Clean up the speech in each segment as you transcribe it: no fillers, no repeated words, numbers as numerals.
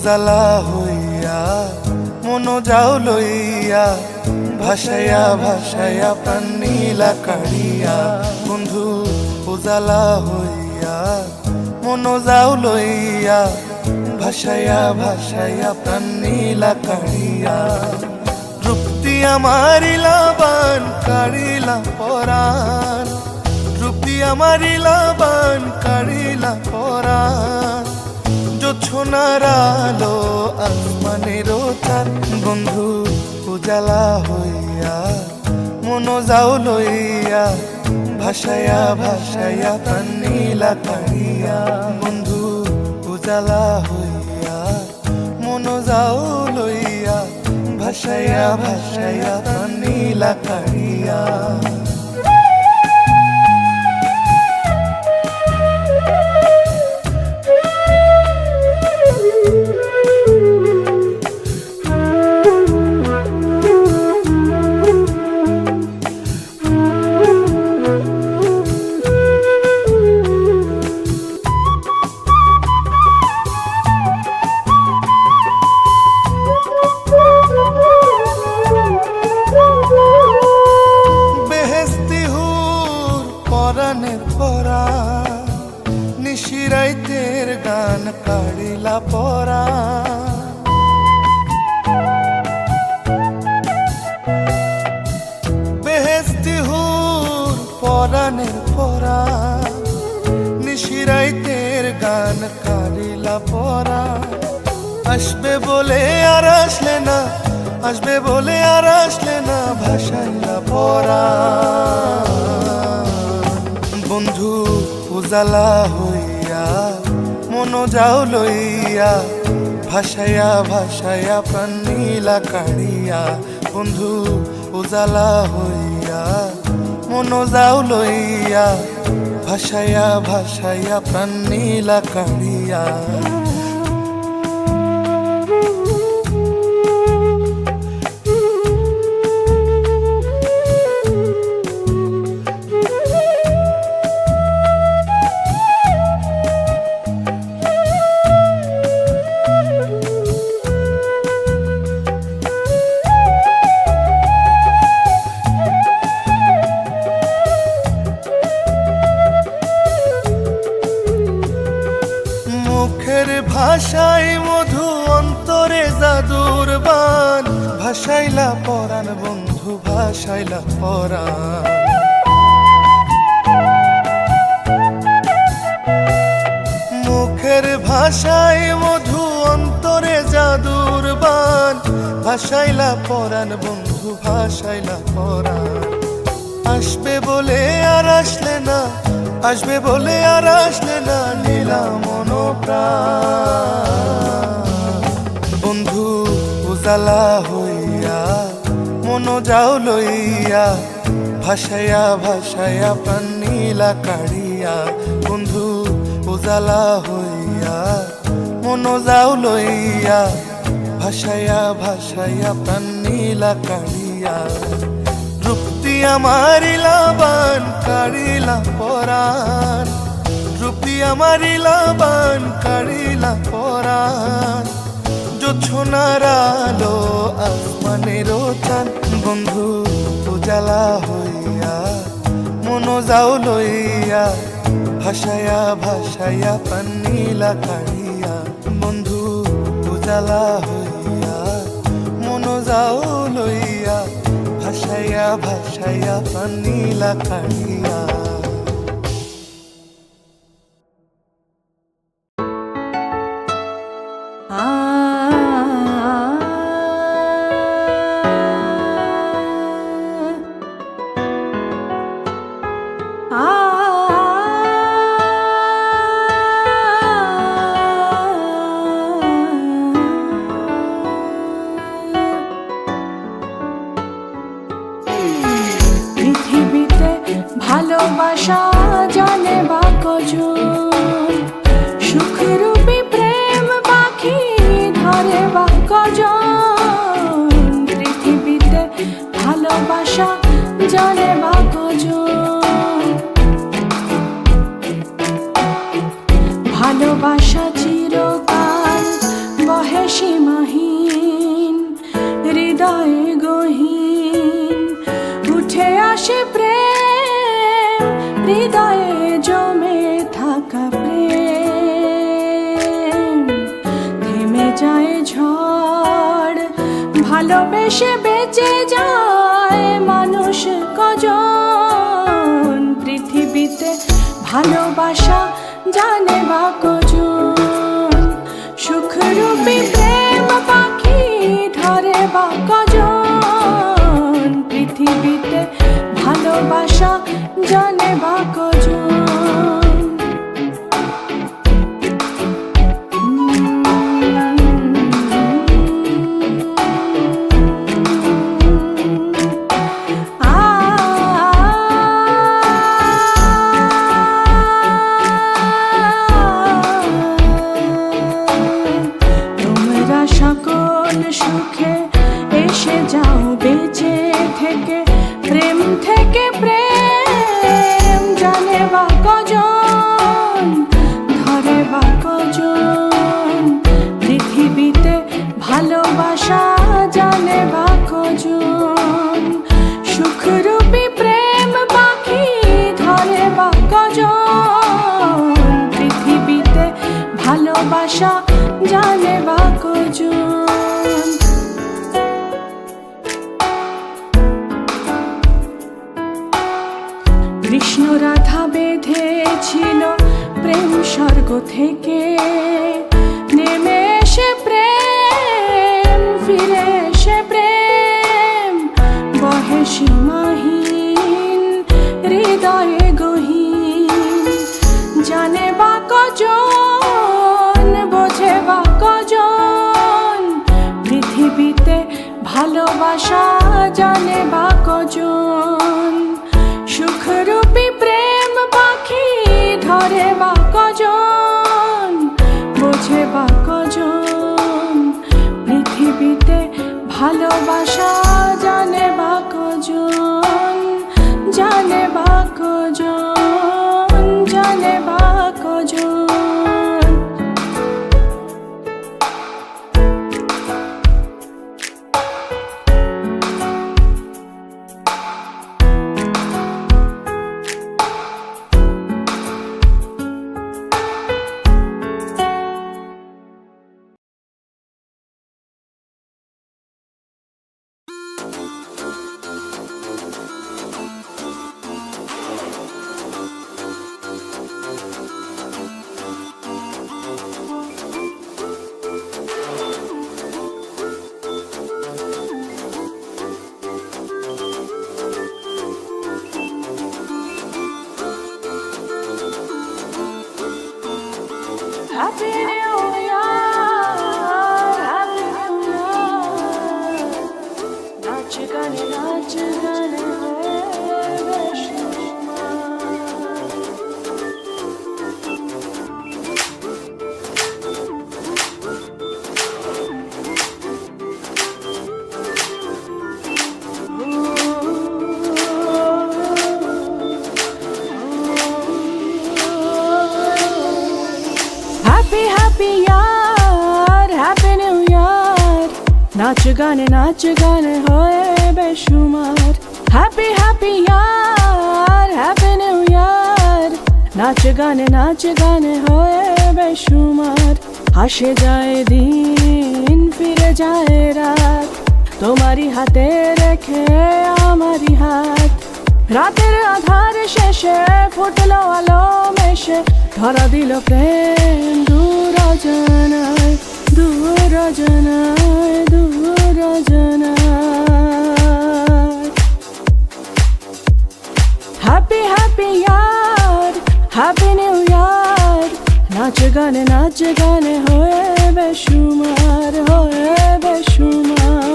উজালা হইয়া মন যাও লইয়া ভাসাইয়া ভাসাইয়া প্রাণ নীলা কাড়িয়া বন্ধু উজালা হইয়া মন যাও লইয়া ভাসাইয়া ভাসাইয়া প্রাণ নীলা কাড়িয়া রূপ দিয়া মারিলা বান কাড়িলা পরাণ রূপ দিয়া মারিলা বান কাড়িলা পরাণ জোছনার আলো আসমানের চাঁদ বন্ধু উজালা হইয়া মন যাও লইয়া ভাসাইয়া ভাসাইয়া প্রাণ নীলা কাড়িয়া বন্ধু উজালা হইয়া মন যাও লইয়া ভাসাইয়া ভাসাইয়া প্রাণ নীলা কাড়িয়া পরাণের পরা নিশিরাইতের গান কাড়িলা পরা বেহেস্তি হুর পরাণের পরা নিশিরাইতের গান কাড়িলা পরা আসবে বলে আর আসলে না আসবে বলে আর আসলে না ভাসাইলা পরা বন্ধু উজালা হইয়া মন যাও লইয়া ভাসাইয়া ভাসাইয়া প্রাণ নীলা কাড়িয়া বন্ধু উজালা হইয়া মন যাও লইয়া ভাসাইয়া ভাসাইয়া প্রাণ নীলা কাড়িয়া মুখের ভাষায় মধু অন্তরে জাদুর বান ভাসাইলা পরাণ বন্ধু ভাসাইলা পরাণ মুখের ভাষায় মধু অন্তরে জাদুর বান ভাসাইলা পরাণ বন্ধু ভাসাইলা পরাণ আসবে বলে আর আসলে না আসবে বলে আর আসলে না নীলা মন প্রাণ বন্ধু উজালা হইয়া মন যাও লইয়া ভাসাইয়া ভাসাইয়া প্রাণ নীলা কাড়িয়া বন্ধু উজালা হইয়া মন যাও লইয়া ভাসাইয়া ভাসাইয়া প্রাণ নীলা কাড়িয়া রূপ দিয়া মারিলা বান কাড়িলা পরাণ রূপ দিয়া মারিলা বান কাড়িলা পরাণ জোছনার আলো আসমানের চাঁদ বন্ধু উজালা হইয়া মন যাও লইয়া ভাসাইয়া ভাসাইয়া প্রাণ নীলা কাড়িয়া বন্ধু উজালা হইয়া মন যাও লইয়া ভাসাইয়া ভাসাইয়া প্রাণ নীলা কাড়িয়া পৃথিবীতে ভালোবাসা জানে বা কজন সুখরূপী প্রেম পাখি ধরে বা কজন পৃথিবীতে ভালোবাসা জানে বা কজন ভালোবাসা চিরকাল বহে ভালোবেসে বেঁচে যায় মানুষ কজন, পৃথিবীতে ভালোবাসা জানে বা কজন, সুখরূপী প্রেম পাখি ধরে বা কজন, পৃথিবীতে ভালোবাসা জানে বা কজন। সকল সুখে এসে যাও বেঁচে থেকে, প্রেম থেকে প্রেম জানে বা কজন, ধরে বা কজন, পৃথিবীতে ভালোবাসা জানে বা কজন, সুখরূপী প্রেম পাখি ধরে বা কজন, পৃথিবীতে ভালোবাসা জানে বা কজন। কৃষ্ণ রাধা বেঁধেছিল প্রেম স্বর্গ থেকে, নেমে এসে প্রেম ফিরে এসে প্রেম বহে সীমাহীন হৃদয়ে গহীন, জানে বা কজন, বোঝে বা কজন, পৃথিবীতে ভালোবাসা জানে বা কজন, সুখরূপী প্রেম পাখি ধরে বা কজন, বোঝে বা কজন, পৃথিবীতে ভালোবাসা জানে বা কজন, জানে বা কজন, জানে বা কজন। Happy New Year, Happy New Year, নাচ গানে নাচ গানে হয়ে বেশুমার, happy happy year, happy new year, নাচ গানে হয়ে বেশুমার, আসে যায় দিন ফিরে যায় রাত, তোমারই হাতে রেখে আমারই হাত, রাতের আধার শেষে ফুটলো আলো মেশে, ধরা দিল প্রেম দূর অজানায়, দূর অজানায়, দূর অজানায়। Happy happy year, happy new year, নাচ গানে হয়ে বেশুমার, হয়ে বেশুমার।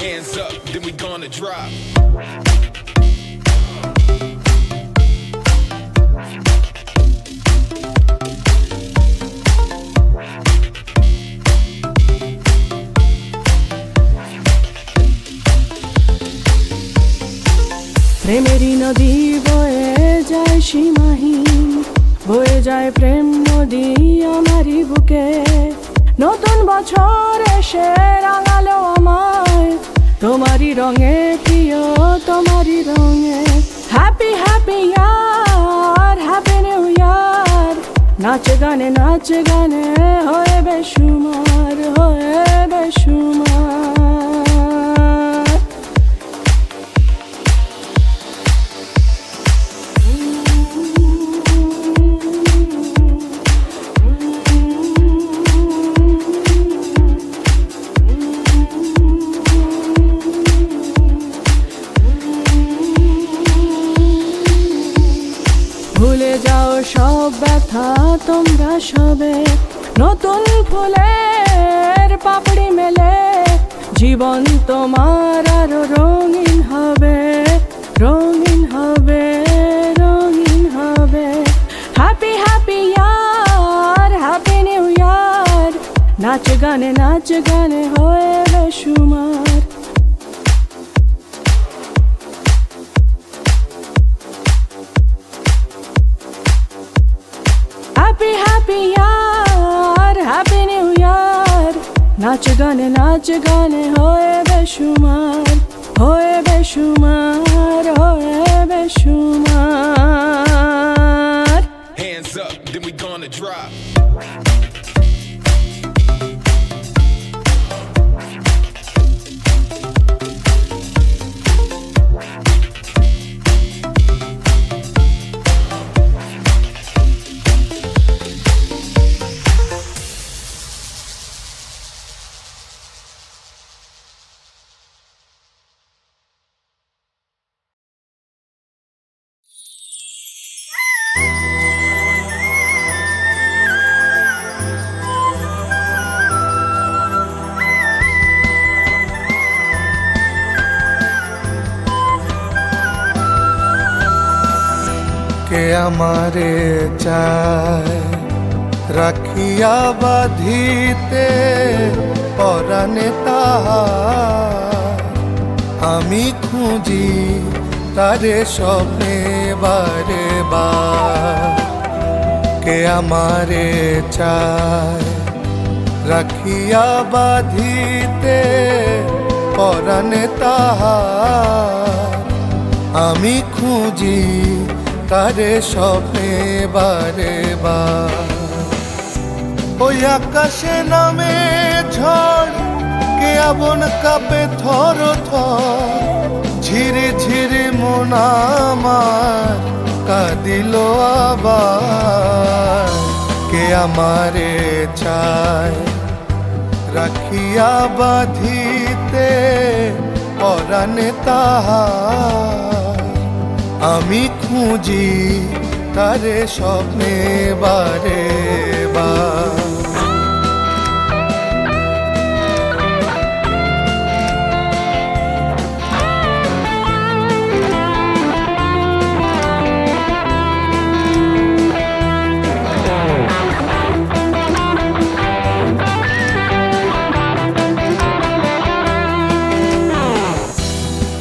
Hands up, then we gonna drop. প্রেমেরই নদী বয়ে যায় সীমাহীন, বয়ে যায় প্রেম নদী আমারই বুকে, নতুন বছর এসে রাঙালো আমায়, তোমারই রঙে প্রিয়, তোমারই রঙে। Happy happy year, happy new year, নাচ নাচ গানে হয়ে বেসুমার, হয়ে বেসুমার। ভুলে যাও সব ব্যথা তোমরা সবে, নতুন ফুলের পাপড়ি মেলে জীবন তোমার আরো রঙিন হবে, রঙিন হবে, রঙিন হবে। Happy happy year, happy new year. নাচ গানে হয়ে বেসুমার। Happy happy year, happy new year. নাচ গানে হয়ে বেসুমার, হয়ে বেসুমার, হয়ে বেসুমার। Hands up, then we gonna drop. কে আমারে চায় রাখিয়া বাঁধিতে পরাণে তাহার, আমি খুঁজি তারে স্বপ্নে বারে বার। কে আমারে চায় রাখিয়া বাঁধিতে পরাণে তাহার, আমি খুঁজি তারে স্বপ্নে বারে বার। ওই আকাশে নামে ঝড়, কে আবন কাপে থর থর, ঝিরে ঝিরে মন আমার কাঁদিল আবার। কে আমারে চায় রাখিয়া বাঁধিতে পরাণে তাহার, আমি খুঁজি তারে স্বপ্নে বারে বার।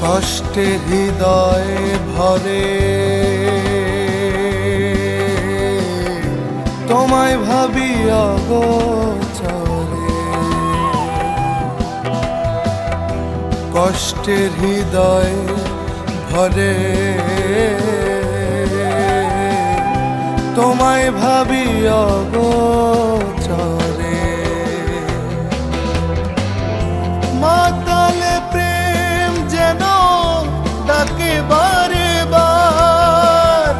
কষ্টে হৃদয় ভরে তোমায় ভাবি অগোচরে, কষ্টের হৃদয় ভরে তোমায় ভাবি অগোচরে। মাতালে প্রেম যেন ডাকে বারে বার,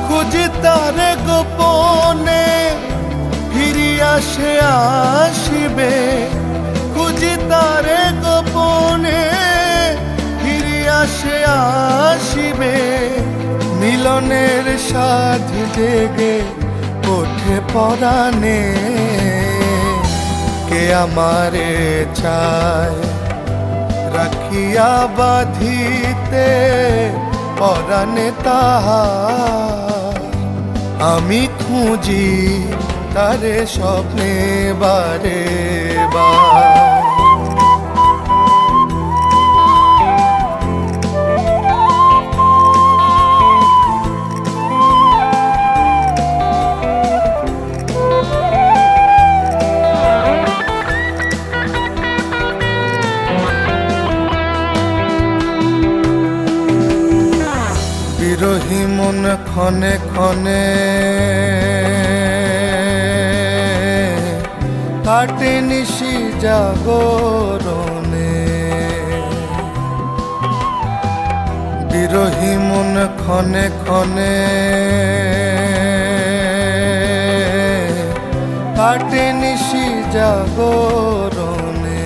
খুঁজি তারে গোপনে ফিরি আসে আসিবে, খুঁজি তারে গোপনে ফিরি আসে আসিবে। মিলনের সাধ জেগে ওঠে পরাণে, কে আমারে চায় রাখিয়া বাঁধিতে পরাণে তাহার, আমি খুঁজি তারে স্বপ্নে বারে বার। বিরহী মন ক্ষণে ক্ষণে কাটে নিশি জাগরণে, বিরহী মন ক্ষণে ক্ষণে কাটে নিশি জাগরণে।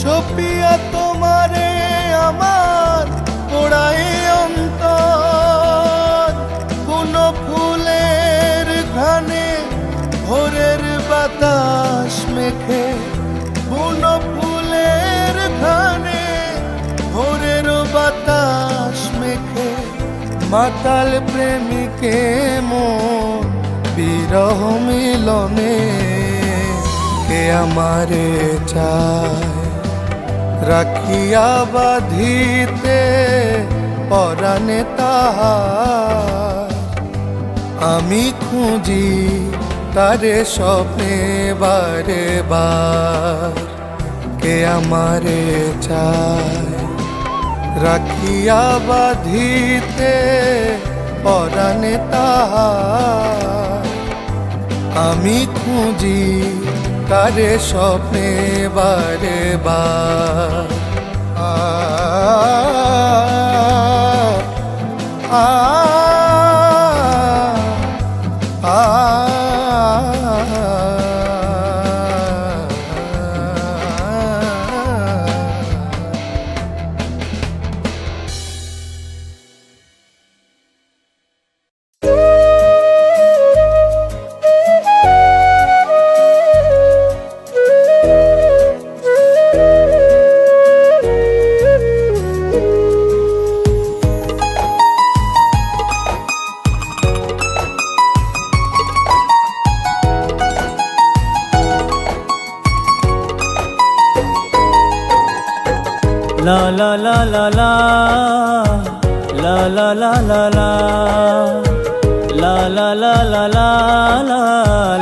সপিয়া তোমারে আমার পোড়াই অন্তর, কোন ফুলের ঘ্রাণে ভোরের বাতাস মেখে, কোন ফুলের ঘ্রাণে ভোরের বাতাস মেখে, মাতাল প্রেমিকে মন বিরহ মিলনে। কে আমারে চায় রাখিয়া বাঁধিতে পরাণে তাহার, আমি খুঁজি তারে স্বপ্নে বারে বার। কে আমারে চায় রাখিয়া বাঁধিতে পরাণে তাহার, আমি খুঁজি তারে স্বপ্নে বারে বার। আ আ আ La la la la la la la la la la la la la la la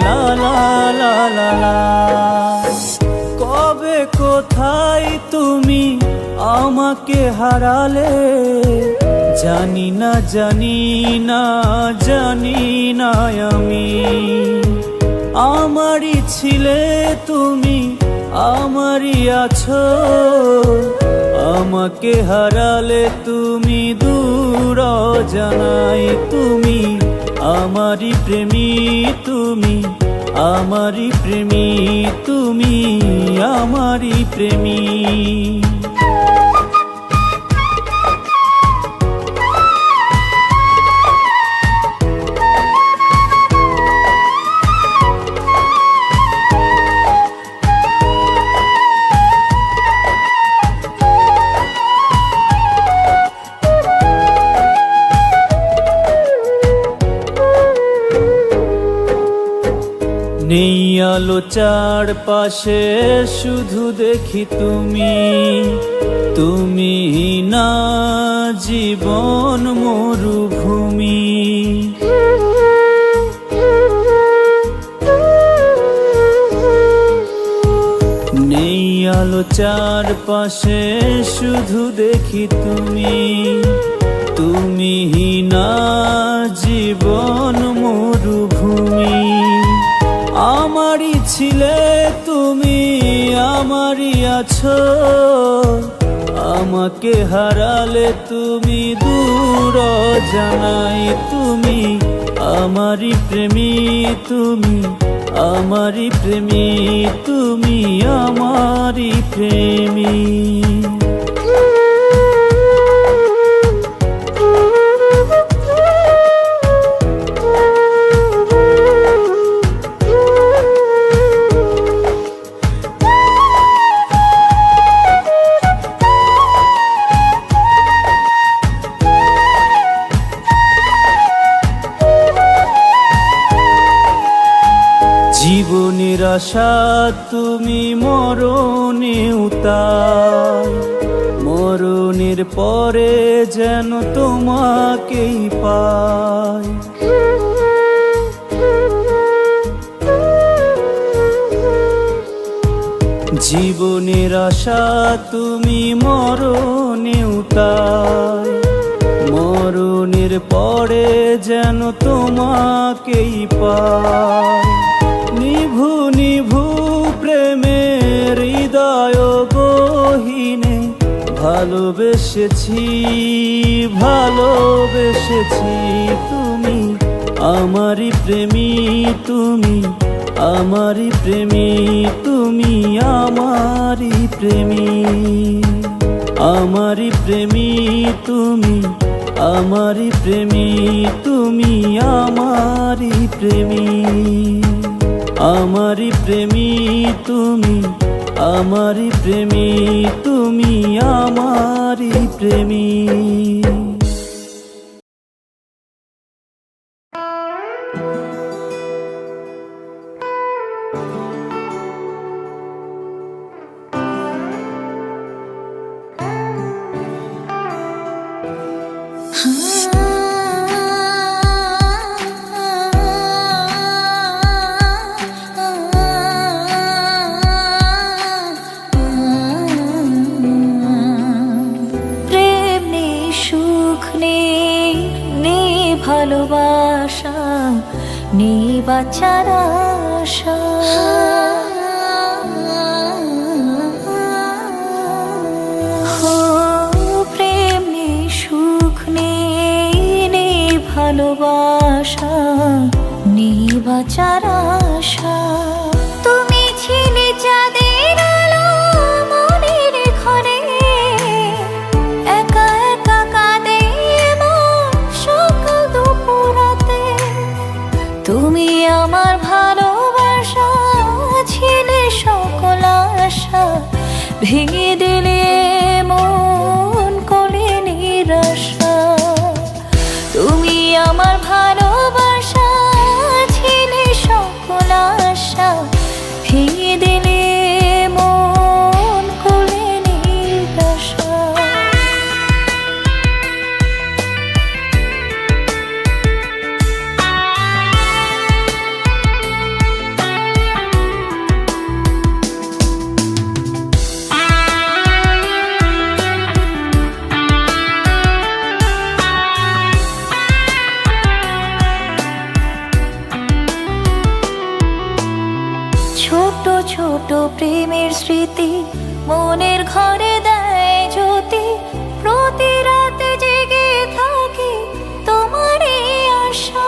la la la la la। কবে কোথায় তুমি আমাকে হারালে, জানি না জানি না জানি না আমি। আমারই ছিলে তুমি, আমারই আছো, আমাকে হারালে তুমি দূর জানাই। তুমি আমারই প্রেমী, তুমি আমারই প্রেমী, তুমি আমারই প্রেমী। নেই আলো চারপাশে, শুধু দেখি তুমি, তুমি না জীবন মরুভূমি। নেই আলো চারপাশে, শুধু দেখি তুমি, তুমি না জীবন মরুভূমি। আমারই ছিলে তুমি, আমারই আছো, আমাকে হারালে তুমি দূর জানাই। তুমি আমারই প্রেমী, তুমি আমারই প্রেমী, তুমি আমারই প্রেমী। জীবনের আশা তুমি মরণে উতার, মরণের পরে যেন তোমাকেই পাই। জীবনের আশা তুমি মরণে উতার, মরণের পড়ে যেন তোমাকেই পাই। নিভু নিভু প্রেমের হৃদয় গহীনে ভালোবেসেছি ভালোবেসেছি। তুমি আমারই প্রেমী, তুমি আমারই প্রেমী, তুমি আমারই প্রেমী, আমারই প্রেমী তুমি, আমারই প্রেমী তুমি, আমারই প্রেমী, আমারই প্রেমী তুমি, আমারই প্রেমী তুমি, আমারই প্রেমী। ভালোবাসা নেই বাঁচার আশা, প্রেম নেই সুখ নেই ভালোবাসা নেই বাঁচার আশা। তুমি ছিলে চাঁদের আলো মনের ঘরে, একা একা কাঁদে সকাল দুপুরাতে। তুমি আমার ভালোবাসা ছিলে সকল আশা, ভেঙে দিলে মন কোলে নিরাশা। তুমি আমার ভালোবাসা ছিলে সকল আশা, ভেঙে দিলে মন কোলে নিরাশা। ছোট ছোট প্রেমের স্মৃতি মনের ঘরে দেয় জ্যোতি, প্রতি রাতে জেগে থাকি তোমারই আশা।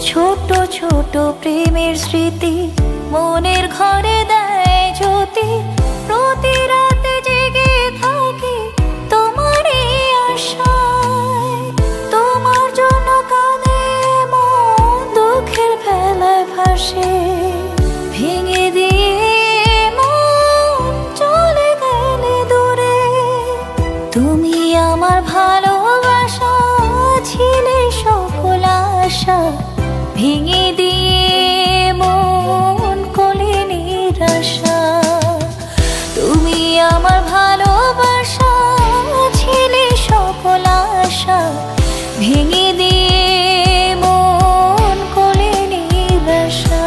ছোট ছোট প্রেমের স্মৃতি মনের ঘরে দেয় জ্যোতি, প্রতি রাতে জেগে থাকি তোমারই আশায়। তোমার জন্য কাঁদে মন দুঃখের ভেলায় ভাসে, ভেঙে দিয়ে মন চলে গেলে দূরে। তুমি আমার ভালোবাসা ছিলে সকল আশা, ভেঙে দিয়ে মন কোলে নিরাশা। তুমি আমার ভালোবাসা ছিলে সকল আশা, ভেঙে দিয়ে মন কোলে নিরাশা।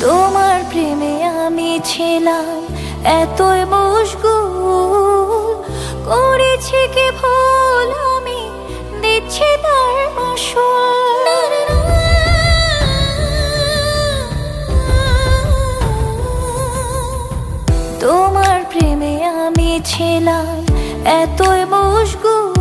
তোমার প্রেমে আমি ছিলাম এতই মশগুল, করেছি কি ভুল আমি দিচ্ছি তার মাসুল। তোমার প্রেমে আমি ছিলাম এতই মশগুল,